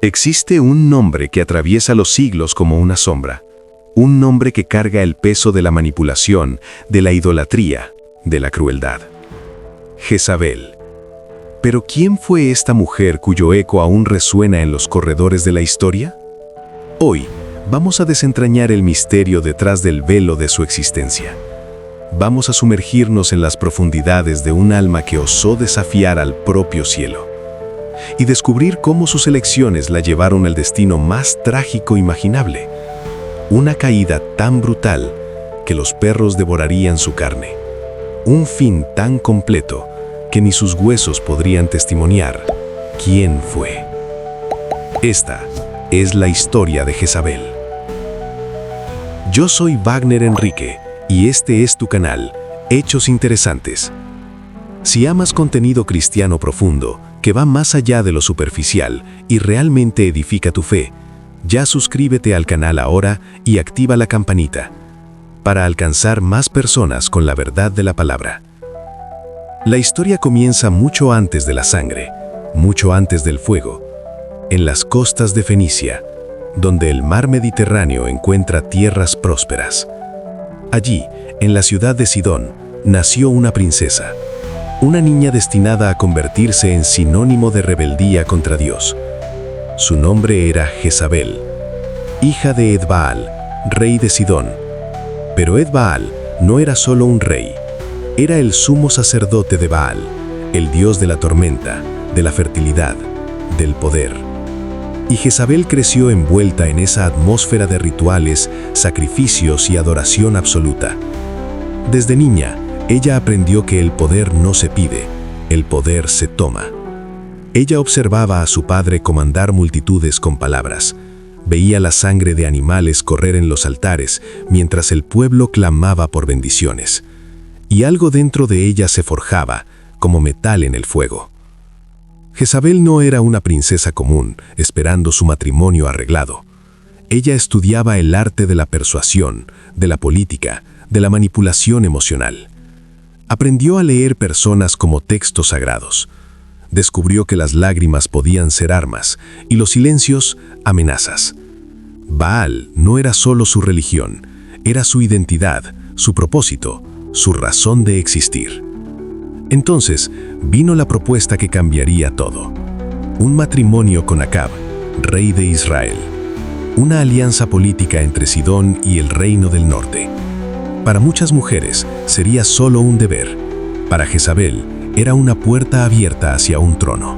Existe un nombre que atraviesa los siglos como una sombra, un nombre que carga el peso de la manipulación, de la idolatría, de la crueldad. Jezabel. ¿Pero quién fue esta mujer cuyo eco aún resuena en los corredores de la historia? Hoy vamos a desentrañar el misterio detrás del velo de su existencia. Vamos a sumergirnos en las profundidades de un alma que osó desafiar al propio cielo y descubrir cómo sus elecciones la llevaron al destino más trágico imaginable. Una caída tan brutal que los perros devorarían su carne. Un fin tan completo que ni sus huesos podrían testimoniar quién fue. Esta es la historia de Jezabel. Yo soy Wagner Enrique y este es tu canal, Hechos Interesantes. Si amas contenido cristiano profundo, que va más allá de lo superficial y realmente edifica tu fe, ya suscríbete al canal ahora y activa la campanita para alcanzar más personas con la verdad de la palabra. La historia comienza mucho antes de la sangre, mucho antes del fuego, en las costas de Fenicia, donde el mar Mediterráneo encuentra tierras prósperas. Allí, en la ciudad de Sidón, nació una princesa, una niña destinada a convertirse en sinónimo de rebeldía contra Dios. Su nombre era Jezabel, hija de Edbaal, rey de Sidón. Pero Edbaal no era solo un rey, era el sumo sacerdote de Baal, el dios de la tormenta, de la fertilidad, del poder. Y Jezabel creció envuelta en esa atmósfera de rituales, sacrificios y adoración absoluta. Desde niña, ella aprendió que el poder no se pide, el poder se toma. Ella observaba a su padre comandar multitudes con palabras. Veía la sangre de animales correr en los altares mientras el pueblo clamaba por bendiciones. Y algo dentro de ella se forjaba, como metal en el fuego. Jezabel no era una princesa común, esperando su matrimonio arreglado. Ella estudiaba el arte de la persuasión, de la política, de la manipulación emocional. Aprendió a leer personas como textos sagrados. Descubrió que las lágrimas podían ser armas y los silencios, amenazas. Baal no era solo su religión, era su identidad, su propósito, su razón de existir. Entonces, vino la propuesta que cambiaría todo. Un matrimonio con Acab, rey de Israel. Una alianza política entre Sidón y el reino del norte. Para muchas mujeres sería solo un deber. Para Jezabel era una puerta abierta hacia un trono.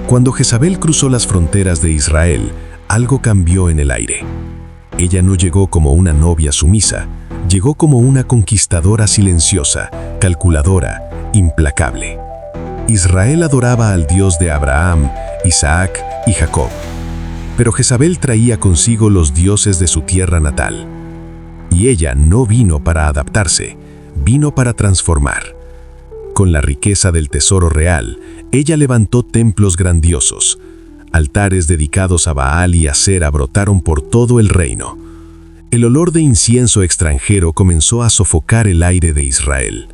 Cuando Jezabel cruzó las fronteras de Israel, algo cambió en el aire. Ella no llegó como una novia sumisa, llegó como una conquistadora silenciosa, calculadora, implacable. Israel adoraba al Dios de Abraham, Isaac y Jacob. Pero Jezabel traía consigo los dioses de su tierra natal. Y ella no vino para adaptarse, vino para transformar. Con la riqueza del tesoro real, ella levantó templos grandiosos. Altares dedicados a Baal y Asera brotaron por todo el reino. El olor de incienso extranjero comenzó a sofocar el aire de Israel.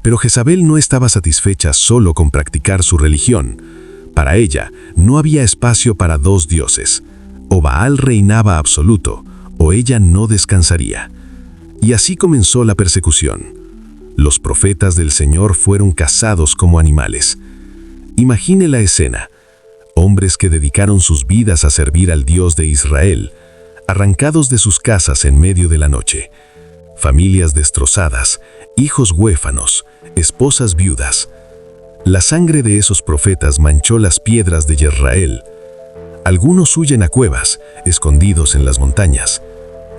Pero Jezabel no estaba satisfecha solo con practicar su religión. Para ella, no había espacio para dos dioses. O Baal reinaba absoluto, o ella no descansaría. Y así comenzó la persecución. Los profetas del Señor fueron cazados como animales. Imagine la escena. Hombres que dedicaron sus vidas a servir al Dios de Israel, arrancados de sus casas en medio de la noche. Familias destrozadas, hijos huérfanos, esposas viudas. La sangre de esos profetas manchó las piedras de Israel. Algunos huyen a cuevas, escondidos en las montañas.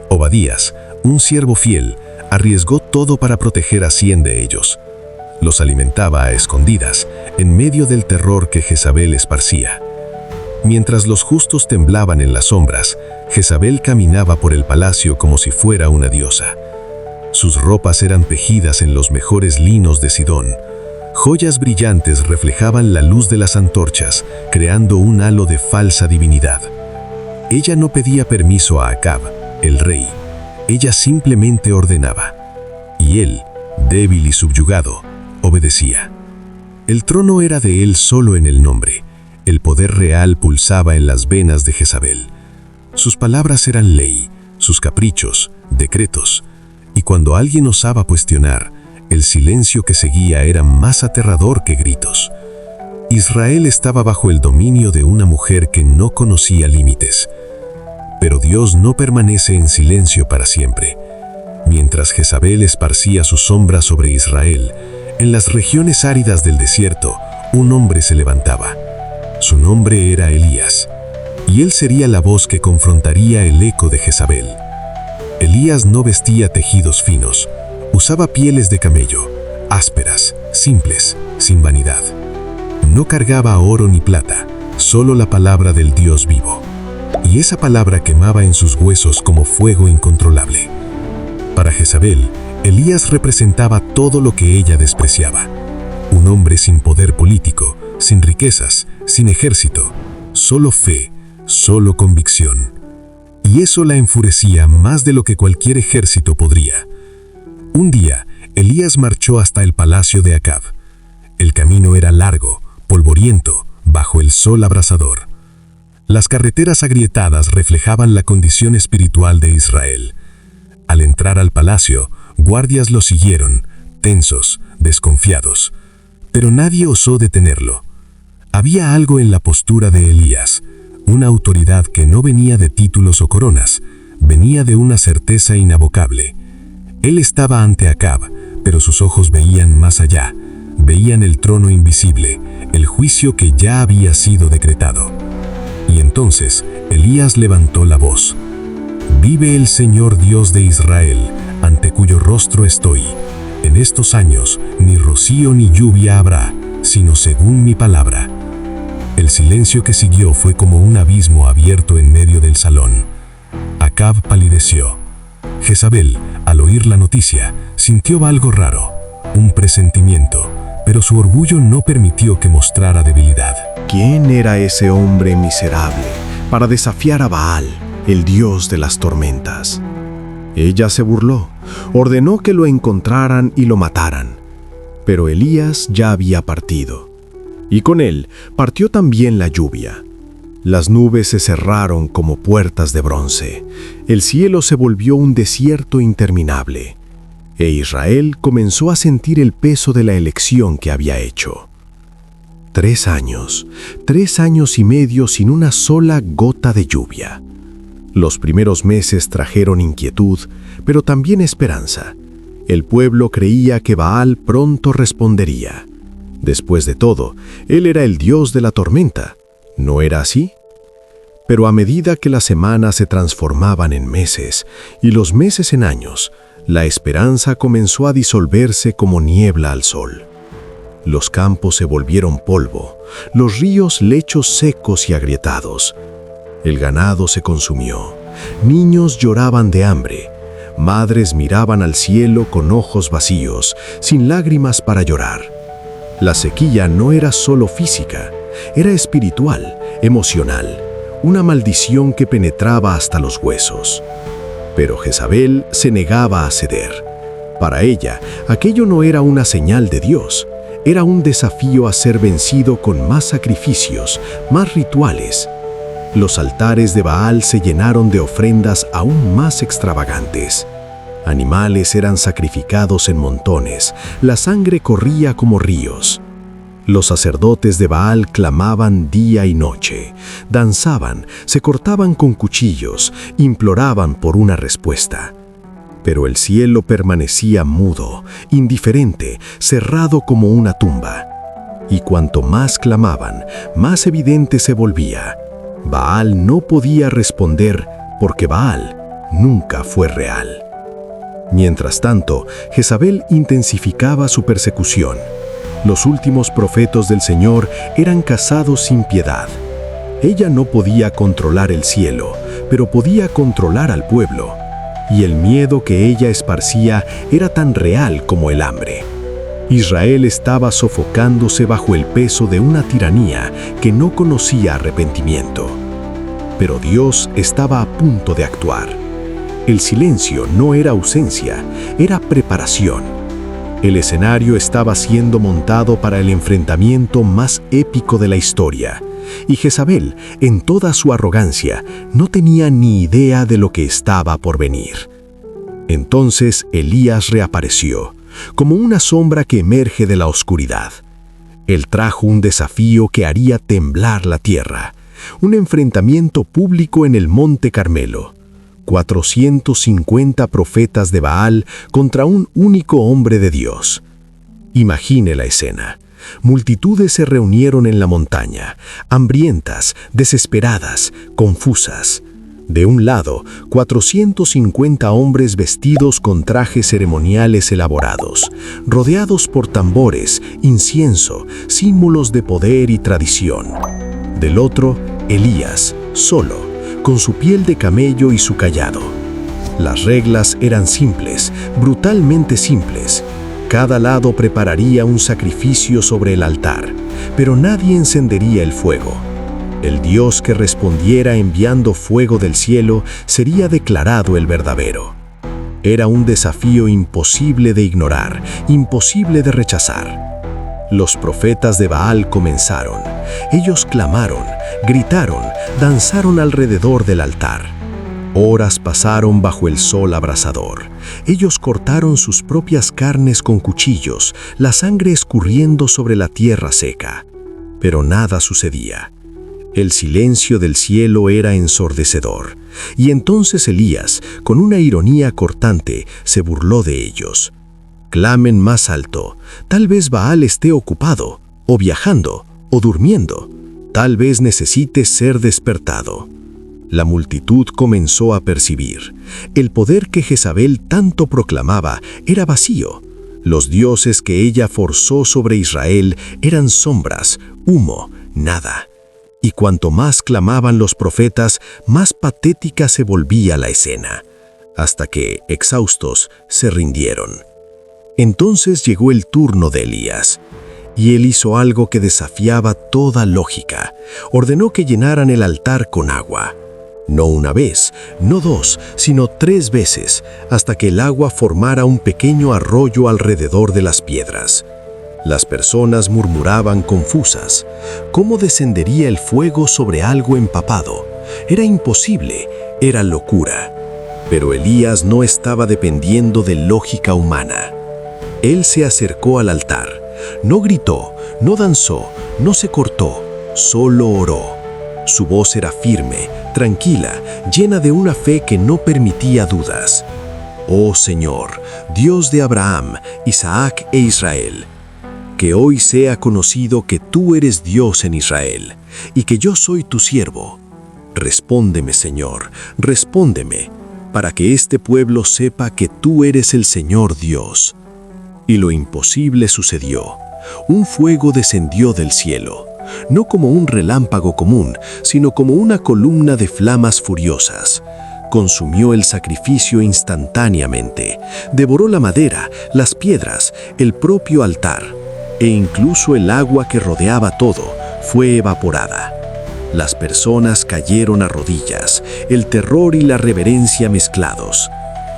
Obadías, un siervo fiel, arriesgó todo para proteger a 100 de ellos. Los alimentaba a escondidas, en medio del terror que Jezabel esparcía. Mientras los justos temblaban en las sombras, Jezabel caminaba por el palacio como si fuera una diosa. Sus ropas eran tejidas en los mejores linos de Sidón. Joyas brillantes reflejaban la luz de las antorchas, creando un halo de falsa divinidad. Ella no pedía permiso a Acab, el rey. Ella simplemente ordenaba. Y él, débil y subyugado, obedecía. El trono era de él solo en el nombre. El poder real pulsaba en las venas de Jezabel. Sus palabras eran ley, sus caprichos, decretos, y cuando alguien osaba cuestionar, el silencio que seguía era más aterrador que gritos. Israel estaba bajo el dominio de una mujer que no conocía límites. Pero Dios no permanece en silencio para siempre. Mientras Jezabel esparcía su sombra sobre Israel, en las regiones áridas del desierto, un hombre se levantaba. Su nombre era Elías, y él sería la voz que confrontaría el eco de Jezabel. Elías no vestía tejidos finos, usaba pieles de camello, ásperas, simples, sin vanidad. No cargaba oro ni plata, solo la palabra del Dios vivo. Y esa palabra quemaba en sus huesos como fuego incontrolable. Para Jezabel, Elías representaba todo lo que ella despreciaba. Un hombre sin poder político, sin riquezas, sin ejército, solo fe, solo convicción. Y eso la enfurecía más de lo que cualquier ejército podría. Un día, Elías marchó hasta el palacio de Acab. El camino era largo, polvoriento, bajo el sol abrasador. Las carreteras agrietadas reflejaban la condición espiritual de Israel. Al entrar al palacio, guardias lo siguieron, tensos, desconfiados. Pero nadie osó detenerlo. Había algo en la postura de Elías, una autoridad que no venía de títulos o coronas, venía de una certeza inabocable. Él estaba ante Acab, pero sus ojos veían más allá, veían el trono invisible, el juicio que ya había sido decretado. Y entonces Elías levantó la voz. «Vive el Señor Dios de Israel, ante cuyo rostro estoy. En estos años ni rocío ni lluvia habrá, sino según mi palabra». El silencio que siguió fue como un abismo abierto en medio del salón. Acab palideció. Jezabel, al oír la noticia, sintió algo raro, un presentimiento, pero su orgullo no permitió que mostrara debilidad. ¿Quién era ese hombre miserable para desafiar a Baal, el dios de las tormentas? Ella se burló, ordenó que lo encontraran y lo mataran. Pero Elías ya había partido. Y con él partió también la lluvia. Las nubes se cerraron como puertas de bronce. El cielo se volvió un desierto interminable. E Israel comenzó a sentir el peso de la elección que había hecho. 3 años y medio sin una sola gota de lluvia. Los primeros meses trajeron inquietud, pero también esperanza. El pueblo creía que Baal pronto respondería. Después de todo, él era el dios de la tormenta, ¿no era así? Pero a medida que las semanas se transformaban en meses y los meses en años, la esperanza comenzó a disolverse como niebla al sol. Los campos se volvieron polvo, los ríos lechos secos y agrietados. El ganado se consumió, niños lloraban de hambre, madres miraban al cielo con ojos vacíos, sin lágrimas para llorar. La sequía no era solo física, era espiritual, emocional, una maldición que penetraba hasta los huesos. Pero Jezabel se negaba a ceder. Para ella, aquello no era una señal de Dios, era un desafío a ser vencido con más sacrificios, más rituales. Los altares de Baal se llenaron de ofrendas aún más extravagantes. Animales eran sacrificados en montones, la sangre corría como ríos. Los sacerdotes de Baal clamaban día y noche, danzaban, se cortaban con cuchillos, imploraban por una respuesta. Pero el cielo permanecía mudo, indiferente, cerrado como una tumba. Y cuanto más clamaban, más evidente se volvía. Baal no podía responder porque Baal nunca fue real. Mientras tanto, Jezabel intensificaba su persecución. Los últimos profetas del Señor eran cazados sin piedad. Ella no podía controlar el cielo, pero podía controlar al pueblo. Y el miedo que ella esparcía era tan real como el hambre. Israel estaba sofocándose bajo el peso de una tiranía que no conocía arrepentimiento. Pero Dios estaba a punto de actuar. El silencio no era ausencia, era preparación. El escenario estaba siendo montado para el enfrentamiento más épico de la historia, y Jezabel, en toda su arrogancia, no tenía ni idea de lo que estaba por venir. Entonces Elías reapareció, como una sombra que emerge de la oscuridad. Él trajo un desafío que haría temblar la tierra, un enfrentamiento público en el Monte Carmelo. 450 profetas de Baal contra un único hombre de Dios. Imagine la escena. Multitudes se reunieron en la montaña, hambrientas, desesperadas, confusas. De un lado, 450 hombres vestidos con trajes ceremoniales elaborados, rodeados por tambores, incienso, símbolos de poder y tradición. Del otro, Elías, solo, con su piel de camello y su cayado. Las reglas eran simples, brutalmente simples. Cada lado prepararía un sacrificio sobre el altar, pero nadie encendería el fuego. El Dios que respondiera enviando fuego del cielo sería declarado el verdadero. Era un desafío imposible de ignorar, imposible de rechazar. Los profetas de Baal comenzaron. Ellos clamaron, gritaron, danzaron alrededor del altar. Horas pasaron bajo el sol abrasador. Ellos cortaron sus propias carnes con cuchillos, la sangre escurriendo sobre la tierra seca. Pero nada sucedía. El silencio del cielo era ensordecedor. Y entonces Elías, con una ironía cortante, se burló de ellos. Clamen más alto. Tal vez Baal esté ocupado, o viajando, o durmiendo. Tal vez necesite ser despertado. La multitud comenzó a percibir. El poder que Jezabel tanto proclamaba era vacío. Los dioses que ella forzó sobre Israel eran sombras, humo, nada. Y cuanto más clamaban los profetas, más patética se volvía la escena, hasta que, exhaustos, se rindieron. Entonces llegó el turno de Elías, y él hizo algo que desafiaba toda lógica. Ordenó que llenaran el altar con agua. No una vez, no dos, sino 3 veces, hasta que el agua formara un pequeño arroyo alrededor de las piedras. Las personas murmuraban confusas. ¿Cómo descendería el fuego sobre algo empapado? Era imposible, era locura. Pero Elías no estaba dependiendo de lógica humana. Él se acercó al altar. No gritó, no danzó, no se cortó, solo oró. Su voz era firme, tranquila, llena de una fe que no permitía dudas. Oh Señor, Dios de Abraham, Isaac e Israel, que hoy sea conocido que tú eres Dios en Israel, y que yo soy tu siervo. Respóndeme, Señor, respóndeme, para que este pueblo sepa que tú eres el Señor Dios. Y lo imposible sucedió. Un fuego descendió del cielo, no como un relámpago común, sino como una columna de flamas furiosas. Consumió el sacrificio instantáneamente, devoró la madera, las piedras, el propio altar, e incluso el agua que rodeaba todo fue evaporada. Las personas cayeron a rodillas, el terror y la reverencia mezclados.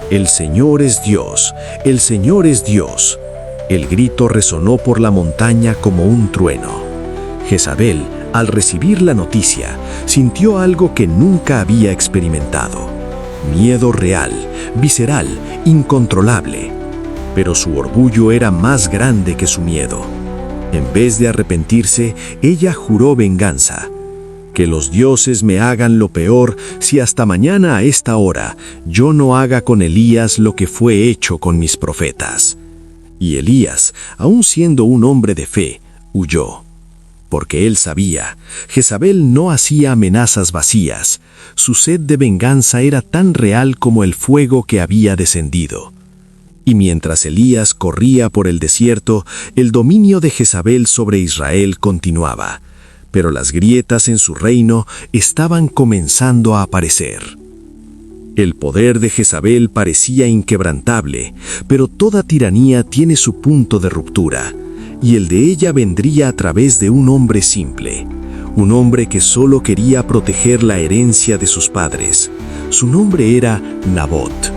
El Señor es Dios, el Señor es Dios. El grito resonó por la montaña como un trueno. Jezabel, al recibir la noticia, sintió algo que nunca había experimentado. Miedo real, visceral, incontrolable. Pero su orgullo era más grande que su miedo. En vez de arrepentirse, ella juró venganza. Que los dioses me hagan lo peor si hasta mañana a esta hora yo no haga con Elías lo que fue hecho con mis profetas. Y Elías, aun siendo un hombre de fe, huyó. Porque él sabía, Jezabel no hacía amenazas vacías. Su sed de venganza era tan real como el fuego que había descendido. Y mientras Elías corría por el desierto, el dominio de Jezabel sobre Israel continuaba. Pero las grietas en su reino estaban comenzando a aparecer. El poder de Jezabel parecía inquebrantable, pero toda tiranía tiene su punto de ruptura, y el de ella vendría a través de un hombre simple, un hombre que solo quería proteger la herencia de sus padres. Su nombre era Nabot.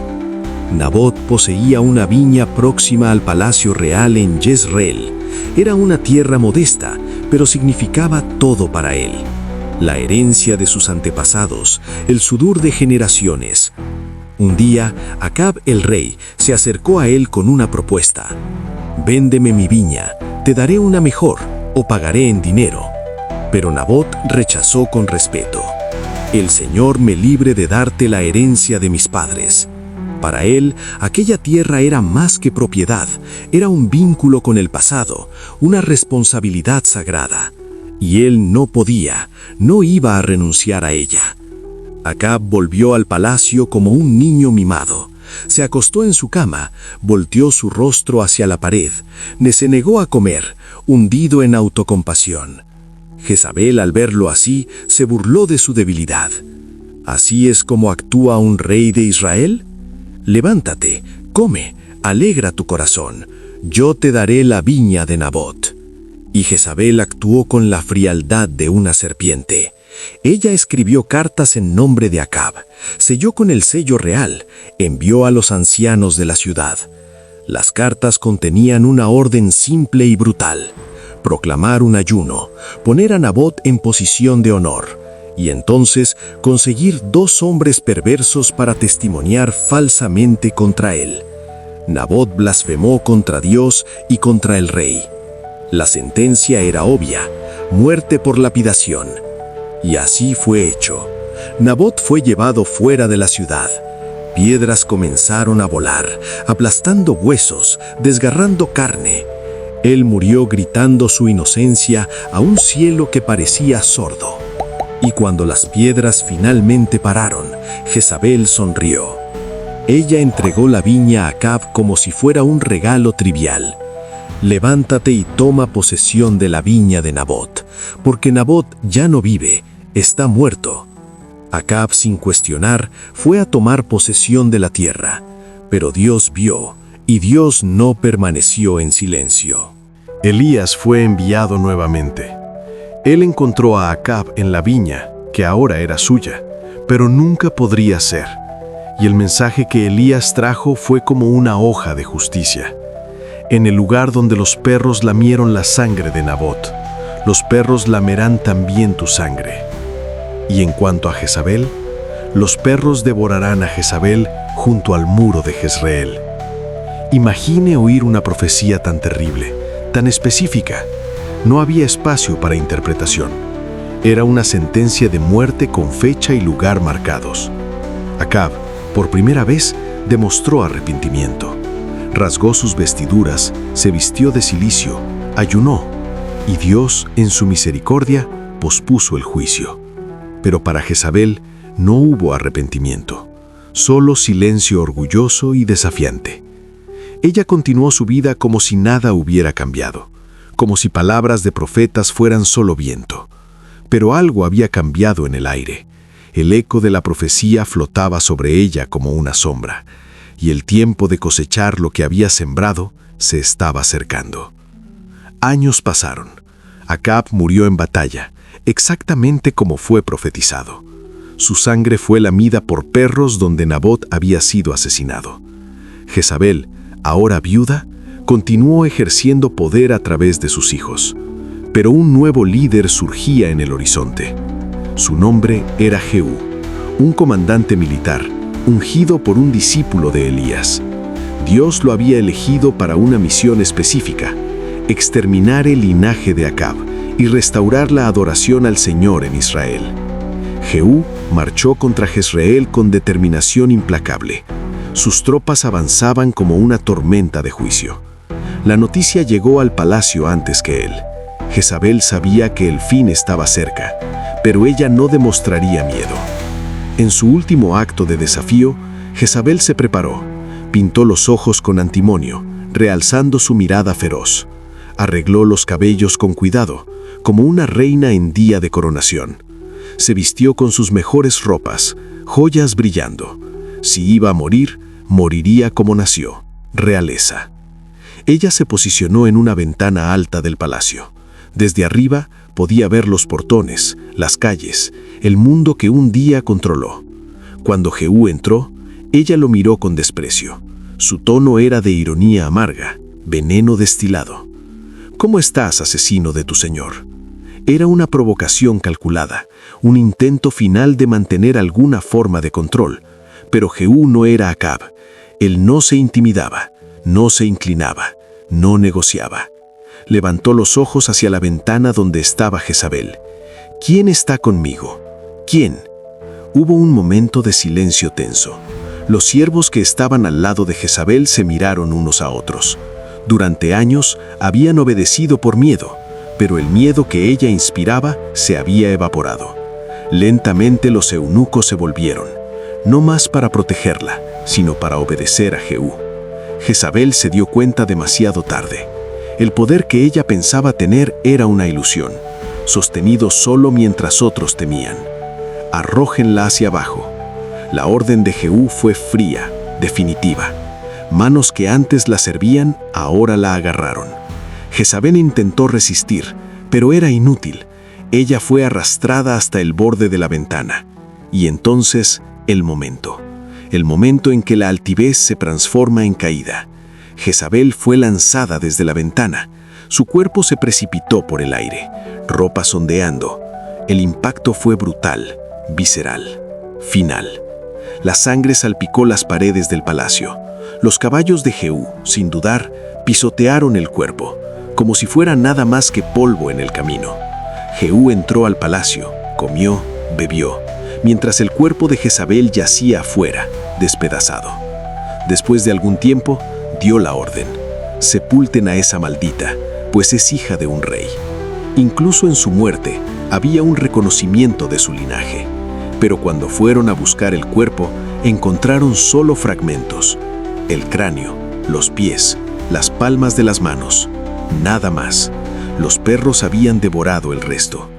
Nabot poseía una viña próxima al palacio real en Jezreel. Era una tierra modesta, pero significaba todo para él. la herencia de sus antepasados, el sudor de generaciones. Un día, Acab el rey se acercó a él con una propuesta. «Véndeme mi viña, te daré una mejor, o pagaré en dinero». Pero Nabot rechazó con respeto. «El Señor me libre de darte la herencia de mis padres». Para él, aquella tierra era más que propiedad, era un vínculo con el pasado, una responsabilidad sagrada. Y él no podía, no iba a renunciar a ella. Acab volvió al palacio como un niño mimado. Se acostó en su cama, volteó su rostro hacia la pared, se negó a comer, hundido en autocompasión. Jezabel, al verlo así, se burló de su debilidad. ¿Así es como actúa un rey de Israel? Levántate, come, alegra tu corazón, yo te daré la viña de Nabot. Y Jezabel actuó con la frialdad de una serpiente. Ella escribió cartas en nombre de Acab, selló con el sello real, envió a los ancianos de la ciudad. Las cartas contenían una orden simple y brutal: proclamar un ayuno, poner a Nabot en posición de honor, y entonces conseguir 2 hombres perversos para testimoniar falsamente contra él. Nabot blasfemó contra Dios y contra el rey. La sentencia era obvia: muerte por lapidación. Y así fue hecho. Nabot fue llevado fuera de la ciudad. Piedras comenzaron a volar, aplastando huesos, desgarrando carne. Él murió gritando su inocencia a un cielo que parecía sordo. Y cuando las piedras finalmente pararon, Jezabel sonrió. Ella entregó la viña a Acab como si fuera un regalo trivial. «Levántate y toma posesión de la viña de Nabot, porque Nabot ya no vive, está muerto». Acab, sin cuestionar, fue a tomar posesión de la tierra, pero Dios vio, y Dios no permaneció en silencio. Elías fue enviado nuevamente. Él encontró a Acab en la viña, que ahora era suya, pero nunca podría ser. Y el mensaje que Elías trajo fue como una hoja de justicia. En el lugar donde los perros lamieron la sangre de Nabot, los perros lamerán también tu sangre. Y en cuanto a Jezabel, los perros devorarán a Jezabel junto al muro de Jezreel. Imagine oír una profecía tan terrible, tan específica. No había espacio para interpretación. Era una sentencia de muerte con fecha y lugar marcados. Acab, por primera vez, demostró arrepentimiento. Rasgó sus vestiduras, se vistió de cilicio, ayunó, y Dios, en su misericordia, pospuso el juicio. Pero para Jezabel no hubo arrepentimiento, solo silencio orgulloso y desafiante. Ella continuó su vida como si nada hubiera cambiado, como si palabras de profetas fueran solo viento. Pero algo había cambiado en el aire. El eco de la profecía flotaba sobre ella como una sombra, y el tiempo de cosechar lo que había sembrado se estaba acercando. Años pasaron. Acab murió en batalla, exactamente como fue profetizado. Su sangre fue lamida por perros donde Nabot había sido asesinado. Jezabel, ahora viuda, continuó ejerciendo poder a través de sus hijos. Pero un nuevo líder surgía en el horizonte. Su nombre era Jehú, un comandante militar, ungido por un discípulo de Elías. Dios lo había elegido para una misión específica: exterminar el linaje de Acab y restaurar la adoración al Señor en Israel. Jehú marchó contra Jezreel con determinación implacable. Sus tropas avanzaban como una tormenta de juicio. La noticia llegó al palacio antes que él. Jezabel sabía que el fin estaba cerca, pero ella no demostraría miedo. En su último acto de desafío, Jezabel se preparó, pintó los ojos con antimonio, realzando su mirada feroz. Arregló los cabellos con cuidado, como una reina en día de coronación. Se vistió con sus mejores ropas, joyas brillando. Si iba a morir, moriría como nació, realeza. Ella se posicionó en una ventana alta del palacio. Desde arriba podía ver los portones, las calles, el mundo que un día controló. Cuando Jehú entró, ella lo miró con desprecio. Su tono era de ironía amarga, veneno destilado. «¿Cómo estás, asesino de tu señor?» Era una provocación calculada, un intento final de mantener alguna forma de control. Pero Jehú no era Acab. Él no se intimidaba, no se inclinaba, no negociaba. Levantó los ojos hacia la ventana donde estaba Jezabel. ¿Quién está conmigo? ¿Quién? Hubo un momento de silencio tenso. Los siervos que estaban al lado de Jezabel se miraron unos a otros. Durante años habían obedecido por miedo, pero el miedo que ella inspiraba se había evaporado. Lentamente los eunucos se volvieron, no más para protegerla, sino para obedecer a Jehú. Jezabel se dio cuenta demasiado tarde. El poder que ella pensaba tener era una ilusión, sostenido solo mientras otros temían. Arrójenla hacia abajo. La orden de Jehú fue fría, definitiva. Manos que antes la servían, ahora la agarraron. Jezabel intentó resistir, pero era inútil. Ella fue arrastrada hasta el borde de la ventana. Y entonces, el momento en que la altivez se transforma en caída. Jezabel fue lanzada desde la ventana. Su cuerpo se precipitó por el aire, ropas ondeando. El impacto fue brutal, visceral, final. La sangre salpicó las paredes del palacio. Los caballos de Jehú, sin dudar, pisotearon el cuerpo, como si fuera nada más que polvo en el camino. Jehú entró al palacio, comió, bebió, mientras el cuerpo de Jezabel yacía afuera, despedazado. Después de algún tiempo, dio la orden: sepulten a esa maldita, pues es hija de un rey. Incluso en su muerte, había un reconocimiento de su linaje. Pero cuando fueron a buscar el cuerpo, encontraron solo fragmentos: el cráneo, los pies, las palmas de las manos, nada más. Los perros habían devorado el resto.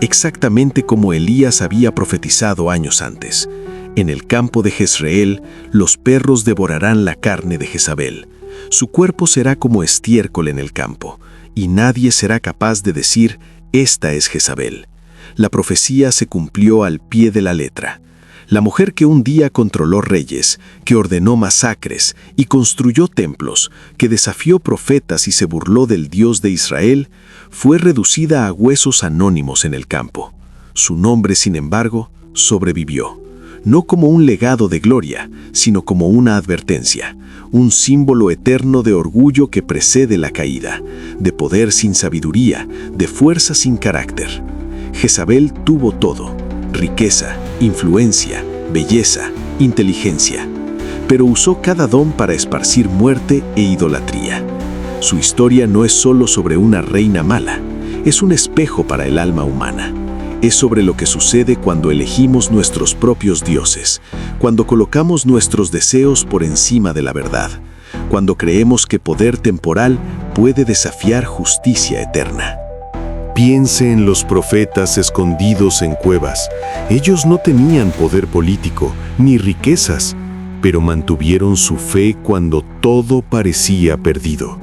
Exactamente como Elías había profetizado años antes. En el campo de Jezreel, los perros devorarán la carne de Jezabel. Su cuerpo será como estiércol en el campo, y nadie será capaz de decir: esta es Jezabel. La profecía se cumplió al pie de la letra. La mujer que un día controló reyes, que ordenó masacres y construyó templos, que desafió profetas y se burló del Dios de Israel, fue reducida a huesos anónimos en el campo. Su nombre, sin embargo, sobrevivió, no como un legado de gloria, sino como una advertencia, un símbolo eterno de orgullo que precede la caída, de poder sin sabiduría, de fuerza sin carácter. Jezabel tuvo todo: riqueza, influencia, belleza, inteligencia, pero usó cada don para esparcir muerte e idolatría. Su historia no es solo sobre una reina mala, es un espejo para el alma humana. Es sobre lo que sucede cuando elegimos nuestros propios dioses, cuando colocamos nuestros deseos por encima de la verdad, cuando creemos que poder temporal puede desafiar justicia eterna. Piense en los profetas escondidos en cuevas. Ellos no tenían poder político ni riquezas, pero mantuvieron su fe cuando todo parecía perdido.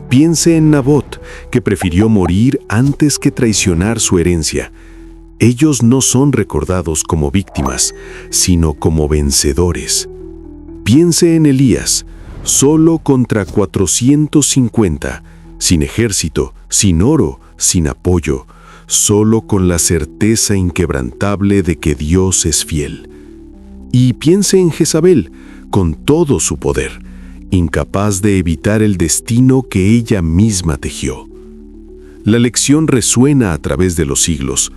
Piense en Nabot, que prefirió morir antes que traicionar su herencia. Ellos no son recordados como víctimas, sino como vencedores. Piense en Elías, solo contra 450, sin ejército, sin oro, sin apoyo, solo con la certeza inquebrantable de que Dios es fiel. Y piense en Jezabel, con todo su poder, incapaz de evitar el destino que ella misma tejió. La lección resuena a través de los siglos.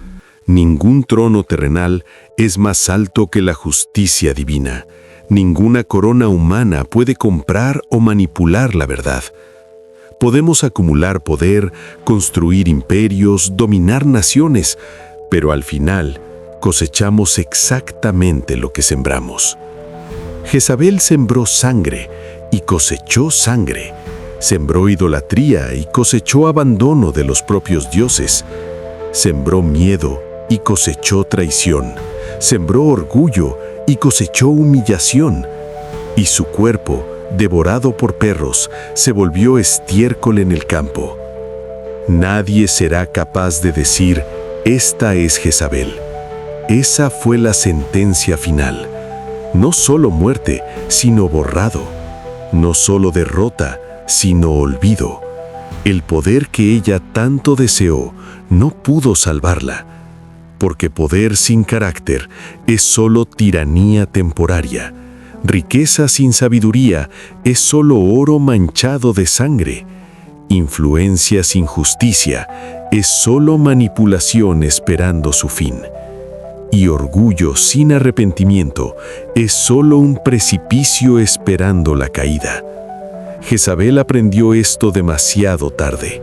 Ningún trono terrenal es más alto que la justicia divina. Ninguna corona humana puede comprar o manipular la verdad. Podemos acumular poder, construir imperios, dominar naciones, pero al final cosechamos exactamente lo que sembramos. Jezabel sembró sangre y cosechó sangre. Sembró idolatría y cosechó abandono de los propios dioses. Sembró miedo y cosechó traición. Sembró orgullo y cosechó humillación. Y su cuerpo, devorado por perros, se volvió estiércol en el campo. Nadie será capaz de decir: esta es Jezabel. Esa fue la sentencia final. No solo muerte, sino borrado. No solo derrota, sino olvido. El poder que ella tanto deseó no pudo salvarla, porque poder sin carácter es solo tiranía temporaria. Riqueza sin sabiduría es solo oro manchado de sangre. Influencia sin justicia es solo manipulación esperando su fin. Y orgullo sin arrepentimiento es solo un precipicio esperando la caída. Jezabel aprendió esto demasiado tarde.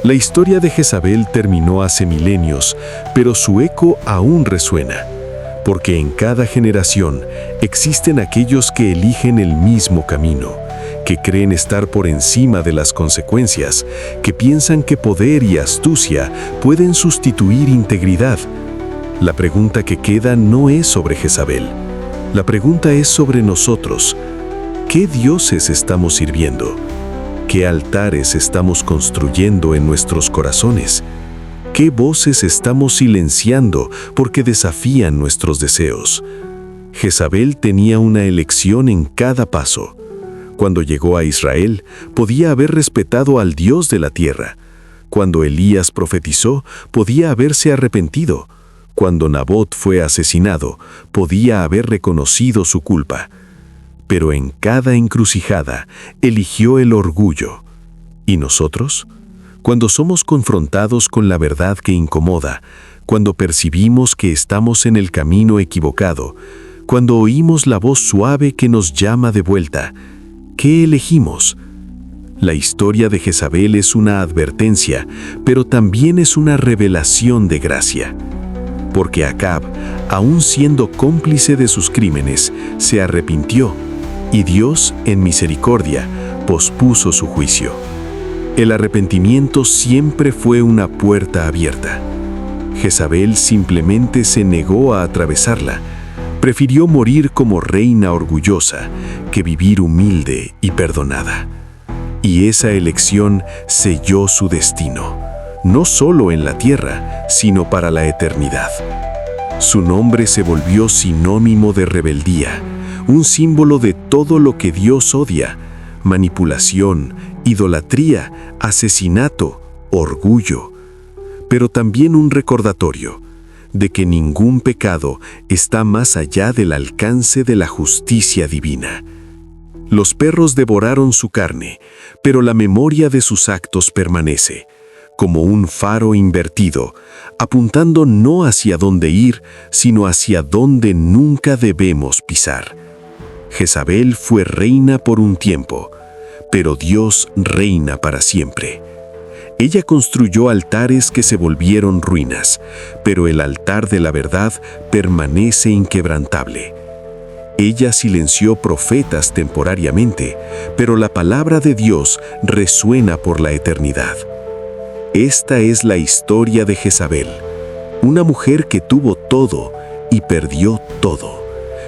La historia de Jezabel terminó hace milenios, pero su eco aún resuena, porque en cada generación existen aquellos que eligen el mismo camino, que creen estar por encima de las consecuencias, que piensan que poder y astucia pueden sustituir integridad. La pregunta que queda no es sobre Jezabel. La pregunta es sobre nosotros. ¿Qué dioses estamos sirviendo? ¿Qué altares estamos construyendo en nuestros corazones? ¿Qué voces estamos silenciando porque desafían nuestros deseos? Jezabel tenía una elección en cada paso. Cuando llegó a Israel, podía haber respetado al Dios de la tierra. Cuando Elías profetizó, podía haberse arrepentido. Cuando Nabot fue asesinado, podía haber reconocido su culpa. Pero en cada encrucijada eligió el orgullo. ¿Y nosotros? Cuando somos confrontados con la verdad que incomoda, cuando percibimos que estamos en el camino equivocado, cuando oímos la voz suave que nos llama de vuelta, ¿qué elegimos? La historia de Jezabel es una advertencia, pero también es una revelación de gracia. Porque Acab, aun siendo cómplice de sus crímenes, se arrepintió, y Dios, en misericordia, pospuso su juicio. El arrepentimiento siempre fue una puerta abierta. Jezabel simplemente se negó a atravesarla. Prefirió morir como reina orgullosa que vivir humilde y perdonada. Y esa elección selló su destino, no solo en la tierra, sino para la eternidad. Su nombre se volvió sinónimo de rebeldía, un símbolo de todo lo que Dios odia: manipulación, idolatría, asesinato, orgullo. Pero también un recordatorio de que ningún pecado está más allá del alcance de la justicia divina. Los perros devoraron su carne, pero la memoria de sus actos permanece, como un faro invertido, apuntando no hacia dónde ir, sino hacia dónde nunca debemos pisar. Jezabel fue reina por un tiempo, pero Dios reina para siempre. Ella construyó altares que se volvieron ruinas, pero el altar de la verdad permanece inquebrantable. Ella silenció profetas temporariamente, pero la palabra de Dios resuena por la eternidad. Esta es la historia de Jezabel, una mujer que tuvo todo y perdió todo,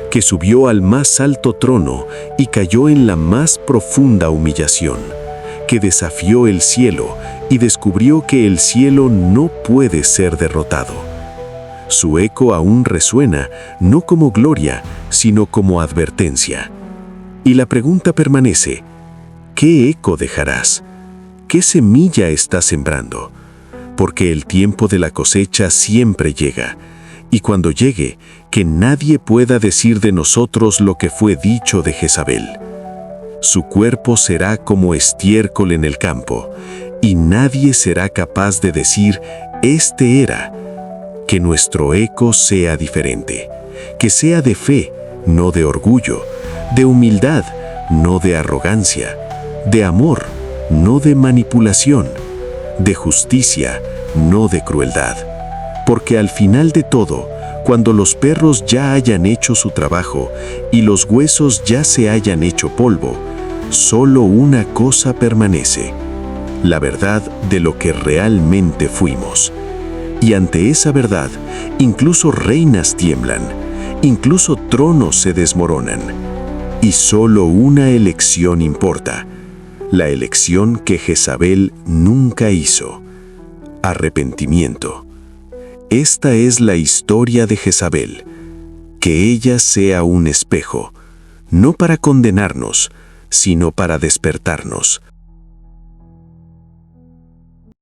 que subió al más alto trono y cayó en la más profunda humillación, que desafió el cielo y descubrió que el cielo no puede ser derrotado. Su eco aún resuena, no como gloria, sino como advertencia. Y la pregunta permanece: ¿qué eco dejarás? ¿Qué semilla estás sembrando? Porque el tiempo de la cosecha siempre llega, y cuando llegue, que nadie pueda decir de nosotros lo que fue dicho de Jezabel. Su cuerpo será como estiércol en el campo, y nadie será capaz de decir: este era. Que nuestro eco sea diferente, que sea de fe, no de orgullo, de humildad, no de arrogancia, de amor, no de manipulación, de justicia, no de crueldad. Porque al final de todo, cuando los perros ya hayan hecho su trabajo y los huesos ya se hayan hecho polvo, solo una cosa permanece: la verdad de lo que realmente fuimos. Y ante esa verdad, incluso reinas tiemblan, incluso tronos se desmoronan. Y solo una elección importa, la elección que Jezabel nunca hizo: arrepentimiento. Esta es la historia de Jezabel, que ella sea un espejo, no para condenarnos, sino para despertarnos.